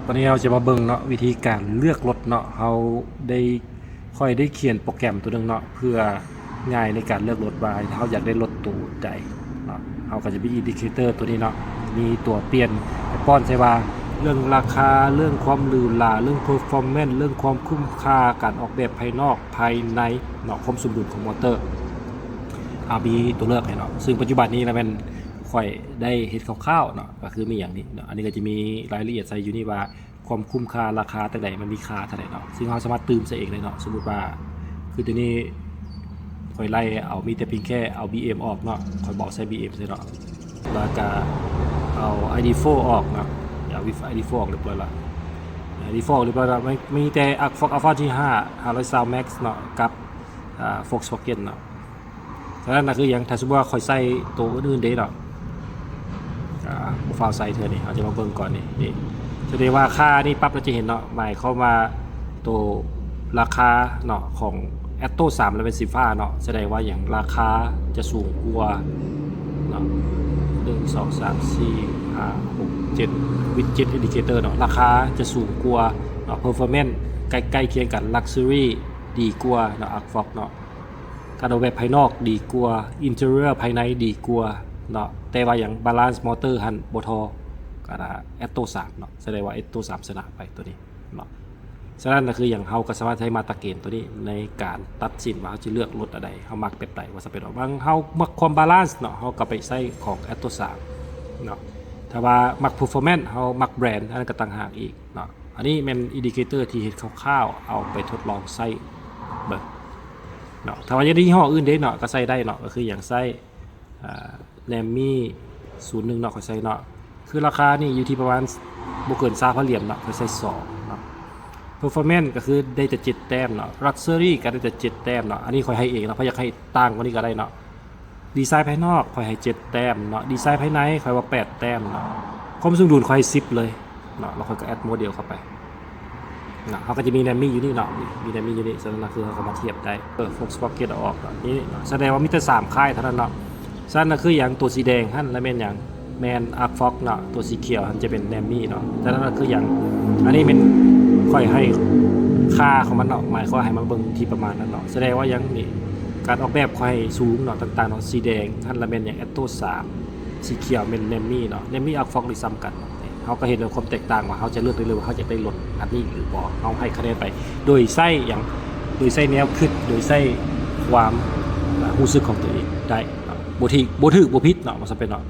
วันนี้เราจะมาเบิ่งเนาะวิธีการเลือกรถเนาะเราได้ค่อยได้เขียนโปรแกรมตัวนึงเนาะเพื่อง่ายในการเลือกรถว่าเราอยากได้รถตัวใดเนาะเราก็จะมีอินดิเคเตอร์ตัวนี้เนาะมีตัวเปลี่ยนไปป้อนใช่ว่าเรื่องราคาเรื่องความหรูหราเรื่อง performance เรื่องความคุ้มค่าการออกแบบภายนอกภายในเนาะความสมดุลของมอเตอร์มีตัวเลือกให้เนาะซึ่งปัจจุบันนี้เราเป็นค่อยได้เห็นคร่าวๆเนาะก็คือมีอย่างนี้เนาะอันนี้ก็จะมีรายละเอียดใส่อยู่นี่ว่าความคุ้มค่าราคาแต่ไหนมันมีค่าเท่าไหร่เนาะซึ่งเราสามารถตื่มใส่เองเลยเนาะสมมุติว่าคือตัวนี้ค่อยไล่เอามีแต่เพียงแค่เอา BM ออกเนาะค่อยบอกใส่ BM ใส่เนาะแล้วก็เอา ID4 ออกเนาะเอา ID4 ออกเรียบร้อยละ ID4 เรียบร้อยละไม่มีแต่ Alpha ที่500 Max เนาะกับVolkswagen เนาะฉะนั้นนะคืออย่างถ้าสมมติว่าค่อยใส่ตัวอื่นๆได้เนาะฟาวไซเธอนี่เราจะมาเบิ่งก่อนนี่แสดงว่าค่านี่ปั๊บเราจะเห็นเนาะหมายเข้ามาตัวราคาเนาะของ Atto 3แล้วเป็นสีฟ้าเนาะแสดงว่าอย่างราคาจะสูงกว่าเนาะ1 2 3 4 5 6 7วิดเจ็ตอินดิเคเตอร์เนาะราคาจะสูงกว่าเนาะ performance ใกล้เคียงกัน luxury ดีกว่าเนาะ Arcfox เนาะการออกแบบภายนอกดีกว่า interior ภายในดีกว่าเนาะแต่ว่าอย่าง balance motor หันบ่ทอก็นะ Atto 3เนาะแสดงว่า Atto 3ชนะไปตัวนี้เนาะฉะนั้นก็คืออย่างเฮาก็สามารถใช้มาตรเกณฑ์ตัวนี้ในการตัดสินว่าจะเลือกรถอะไรเฮามักแบบใดว่าจะเป็นบางเฮามักความบาลานซ์เนาะเฮาก็ไปใช้ของ Atto 3เนาะถ้าว่ามัก performance เฮามักแบรนด์อันนั้นก็ต่างหากอีกเนาะอันนี้เป็นอินดิเคเตอร์ที่เห็นคร่าวๆเอาไปทดลองใช้เบิ่งเนาะถ้าว่าอย่างยี่ห้ออื่นเด้เนาะก็ใส่ได้เนาะก็คืออย่างใส่แรมมี่01เนาะก็ใส่เนาะคือราคานี่อยู่ที่ประมาณบ่เกิน3,000เหรียญเนาะก็ใส่2เนาะ performance ก็คือได้แต่7แต้มเนาะ luxury ก็ได้แต่7แต้มเนาะอันนี้ค่อยให้เองเนาะเพราะอยากให้ต่างกว่านี้ก็ได้เนาะดีไซน์ภายนอกค่อยให้7แต้มเนาะดีไซน์ภายในค่อยว่า8แต้มเนาะความสมดุลค่อย10เลยเนาะแล้วค่อยก็แอดโมเดลเข้าไปนะเขาก็จะมีแรมมี่อยู่นี่เนาะมีแรมมี่อยู่นี่ฉะนั้นคือเขาก็มาเทียบได้Volkswagen ออกเนาะนี่แสดงว่ามีแต่3ค่ายเท่านั้นเนาะฉะนั้นคืออย่างตัวสีแดงหั่นและแม่นอย่างแมน Arcfox เนาะตัวสีเขียวมันจะเป็นแรมมี่เนาะฉะนั้นคืออย่างอันนี้เป็นค่อยให้ค่าของมันเนาะหมายความให้มันเบิ่งที่ประมาณนั้นเนาะแสดงว่ายังนี่การออกแบบค่อยสูงเนาะต่างๆเนาะสีแดงหั่นและแม่นอย่าง Atto 3สีเขียวเป็นแรมมี่เนาะแรมมี่ Arcfox นี่ซ้ำกันเขาก็เห็นความแตกต่างว่าเขาจะเลือกได้เลยว่าเขาจะได้รถอันนี้หรือบ่เขาให้คะแนนไปโดยไส้อย่างโดยไส้แนวคิดโดยไส้ความรู้สึกของตัวเองได้บ่ถือบ่ผิดเนาะมันจะเป็นเนาะ